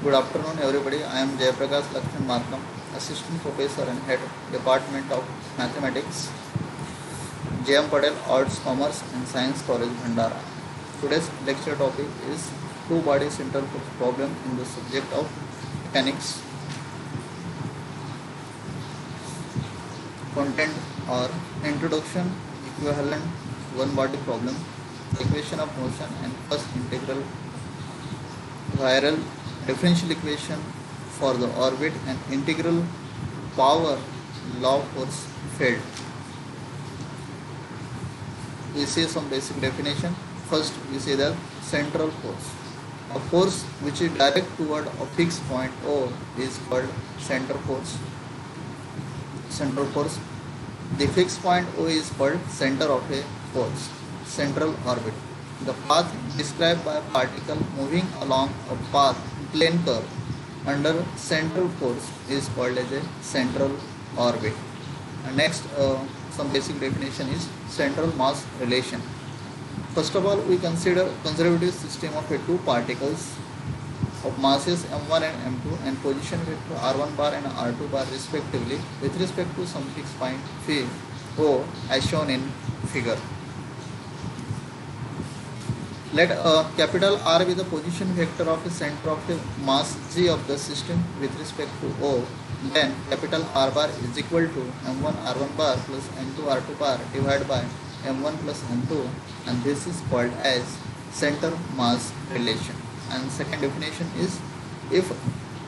Good afternoon, everybody. I am Jayaprakash Lakshan Markam, Assistant Professor and Head Department of Mathematics, JM Patel Arts, Commerce and Science College, Bhandara. Today's lecture topic is two-body central force problem in the subject of mechanics. Content or introduction, equivalent, one-body problem, equation of motion and first integral, viral differential equation for the orbit and integral power law force field. We see some basic definition. First, we see the central force. A force which is direct toward a fixed point O is called center force. Central force. The fixed point O is called center of a force, central orbit. The path described by a particle moving along a path plane curve under central force is called as a central orbit. And next, some basic definition is central mass relation. First of all, we consider conservative system of two particles of masses m1 and m2 and position vector r1 bar and r2 bar respectively with respect to some fixed point phi O as shown in figure. Let capital R be the position vector of a center of a mass g of the system with respect to O. Then capital R bar is equal to m1 r1 bar plus m2 r2 bar divided by m1 plus m2, and this is called as center mass relation. And second definition is, if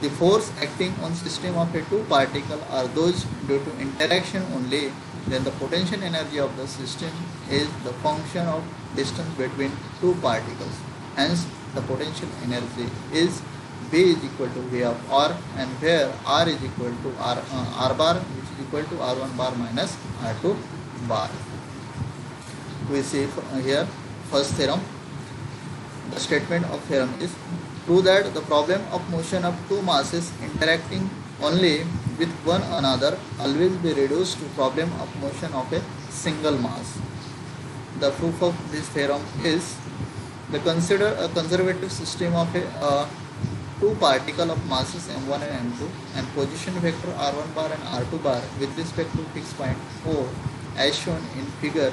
the force acting on system of a two particle are those due to interaction only, then the potential energy of the system is the function of distance between two particles. Hence, the potential energy is V is equal to V of R, and where R is equal to R bar, which is equal to R1 bar minus R2 bar. We see here first theorem. The statement of theorem is, prove that the problem of motion of two masses interacting only with one another always be reduced to problem of motion of a single mass. The proof of this theorem is, the consider a conservative system of a two particle of masses m1 and m2 and position vector r1 bar and r2 bar with respect to fixed point O as shown in figure.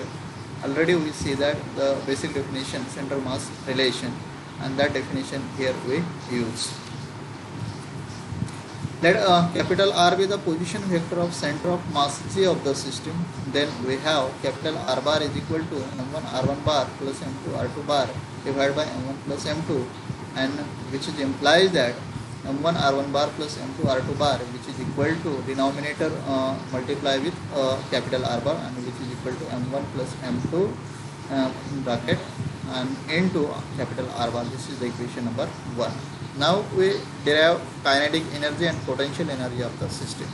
Already we see that the basic definition center mass relation, and that definition here we use. Let capital R be the position vector of center of mass G of the system. Then we have capital R bar is equal to m1 r1 bar plus m2 r2 bar divided by m1 plus m2, and which is implies that m1 r1 bar plus m2 r2 bar, which is equal to denominator multiply with capital R bar, and which is equal to m1 plus m2 bracket and into capital R bar. This is the equation number 1. Now we derive kinetic energy and potential energy of the system.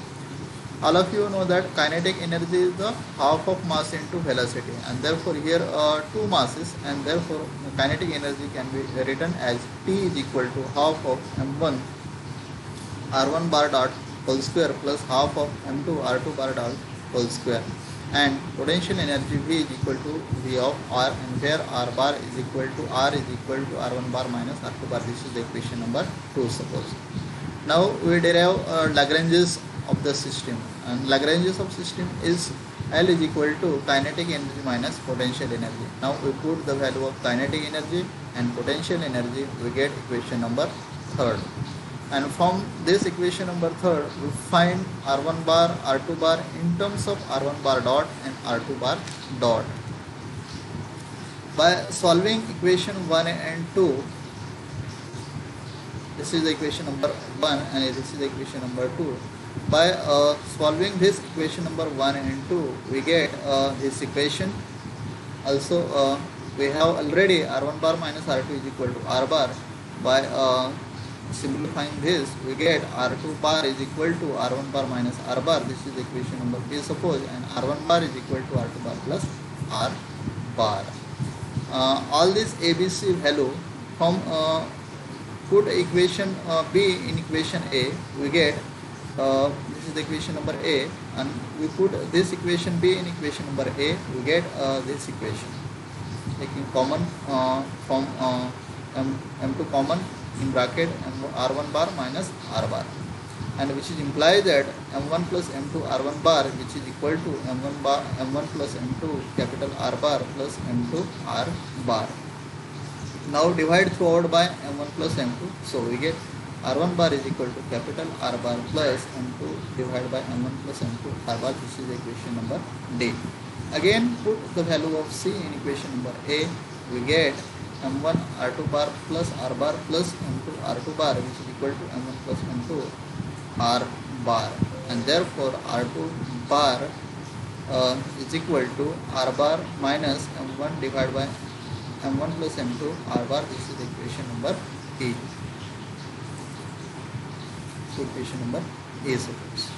All of you know that kinetic energy is the half of mass into velocity, and therefore here two masses, and therefore kinetic energy can be written as T is equal to half of m1 r1 bar dot whole square plus half of m2 r2 bar dot whole square, and potential energy V is equal to V of R, and where R bar is equal to R1 bar minus R2 bar. This is the equation number 2, suppose. Now we derive Lagrange's of the system, and Lagrange's of system is L is equal to kinetic energy minus potential energy. Now we put the value of kinetic energy and potential energy, we get equation number 3rd. And from this equation number 3rd, we find R1 bar, R2 bar in terms of R1 bar dot and R2 bar dot. By solving equation 1 and 2, this is the equation number 1 and this is the equation number 2. By solving this equation number 1 and 2, we get this equation. Also, we have already R1 bar minus R2 is equal to R bar. By simplifying this, we get R2 bar is equal to R1 bar minus R bar. This is equation number B, suppose, and R1 bar is equal to R2 bar plus R bar. All this ABC value from put equation B in equation A, we get this is the equation number A, and we put this equation B in equation number A, we get this equation. Taking common from M2 common, in bracket r1 bar minus r bar, and which is implies that m1 plus m2 r1 bar which is equal to m1 plus m2 capital R bar plus m2 r bar. Now divide throughout by m1 plus m2, so we get r1 bar is equal to capital R bar plus m2 divided by m1 plus m2 r bar. This is equation number D. Again put the value of C in equation number A. We get m1 r2 bar plus r bar plus m2 r2 bar which is equal to m1 plus m2 r bar, and therefore r2 bar is equal to r bar minus m1 divided by m1 plus m2 r bar. This is equation number E. So equation number A supports.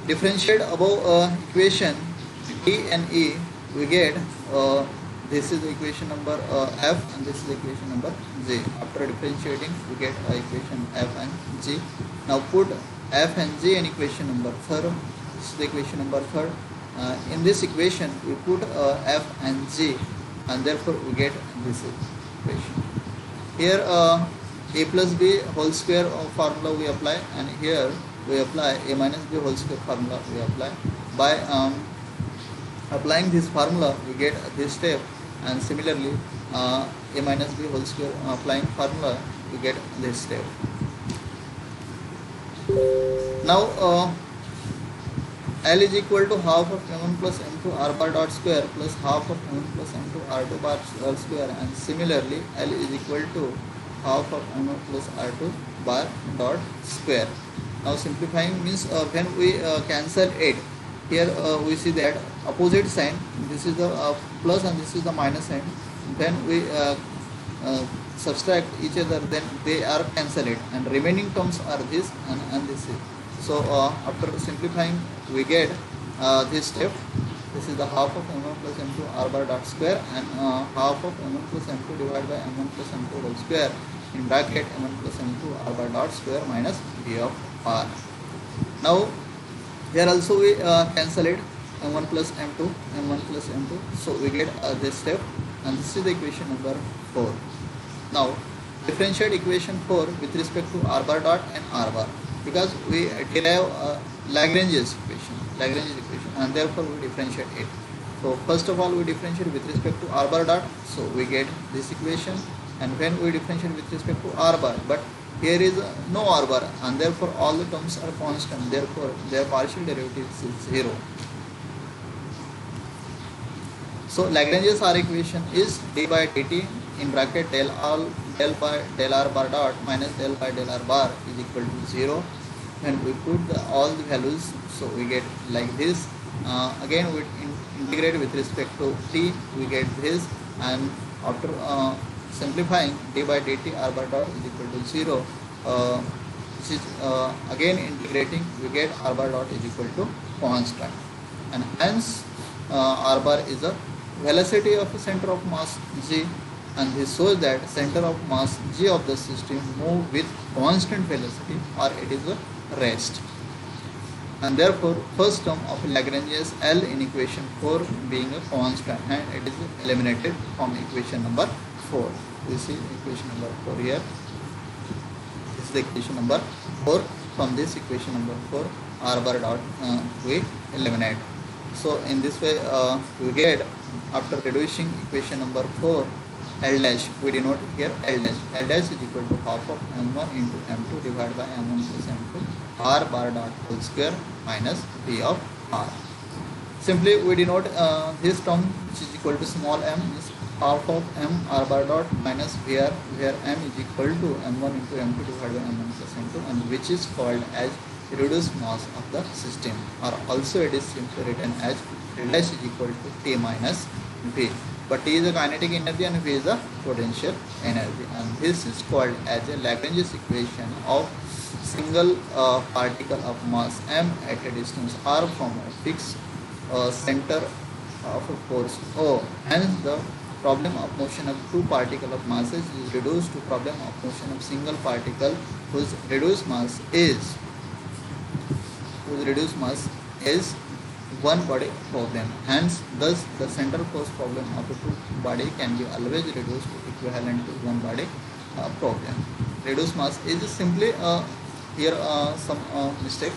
Differentiate above equation D and E, we get this is the equation number F and this is the equation number G. After differentiating, we get equation F and G. Now put F and G in equation number third. This is the equation number third. In this equation, we put F and G, and therefore we get this equation. Here a plus b whole square formula we apply, and here we apply a minus b whole square formula we apply. By applying this formula, we get this step, and similarly a minus b whole square applying formula, we get this step. Now L is equal to half of m1 plus m2 r bar dot square plus half of m1 plus m2 r2 bar square, and similarly L is equal to half of m1 plus r2 bar dot square. Now simplifying means when we cancel it, here we see that opposite sign, this is the plus and this is the minus sign. When we subtract each other, then they are cancelled, and remaining terms are this and this is. So after simplifying, we get this step. This is the half of m1 plus m2 r bar dot square, and half of m1 plus m2 divided by m1 plus m2 whole square in bracket m1 plus m2 r bar dot square minus b of r. Now here also we cancel it, m1 plus m2, m1 plus m2. So we get this step, and this is the equation number 4. Now differentiate equation 4 with respect to r bar dot and r bar, because we derive Lagrange's equation, and therefore we differentiate it. So first of all, we differentiate with respect to r bar dot, so we get this equation, and when we differentiate with respect to r bar, but here is no r bar, and therefore all the terms are constant, therefore their partial derivative is 0. So Lagrange's R equation is d by dt in bracket del r bar dot minus del by del r bar is equal to 0. When we put all the values, so we get like this. Again we integrate with respect to t, we get this, and after simplifying, d by dt r bar dot is equal to 0. This is again integrating, we get r bar dot is equal to constant, and hence r bar is a velocity of the center of mass g, and this shows that center of mass g of the system move with constant velocity, or it is a rest. And therefore first term of Lagrange's L in equation 4 being a constant, and it is eliminated from equation number 4. We see equation number 4 here. This is the equation number 4. From this equation number 4, r bar dot we eliminate. So in this way we get, after reducing equation number 4, L dash, we denote here L dash. L dash is equal to half of m1 into m2 divided by m1 plus m2 r bar dot whole square minus b of r. Simply we denote this term, which is equal to small m, is half of m r bar dot minus vr, where m is equal to m1 into m2 divided by m1 plus m2, and which is called as reduced mass of the system, or also it is simply written as L dash is equal to T minus V. But T is a kinetic energy and V is a potential energy, and this is called as a Lagrange's equation of single particle of mass m at a distance r from a fixed center of a force O. Hence the problem of motion of two particles of masses is reduced to problem of motion of single particle whose reduced mass is one body problem. Hence, thus the central force problem of a two body can be always reduced to equivalent to one body problem. Reduced mass is simply here some mistake.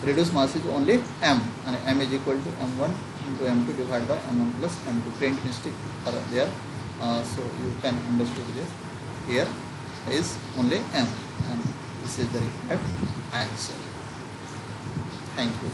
Reduced mass is only m, and m is equal to m1 into m2 divided by m1 plus m2. Print mistake are there, so you can understand this. Here is only m, and this is the required answer. Thank you.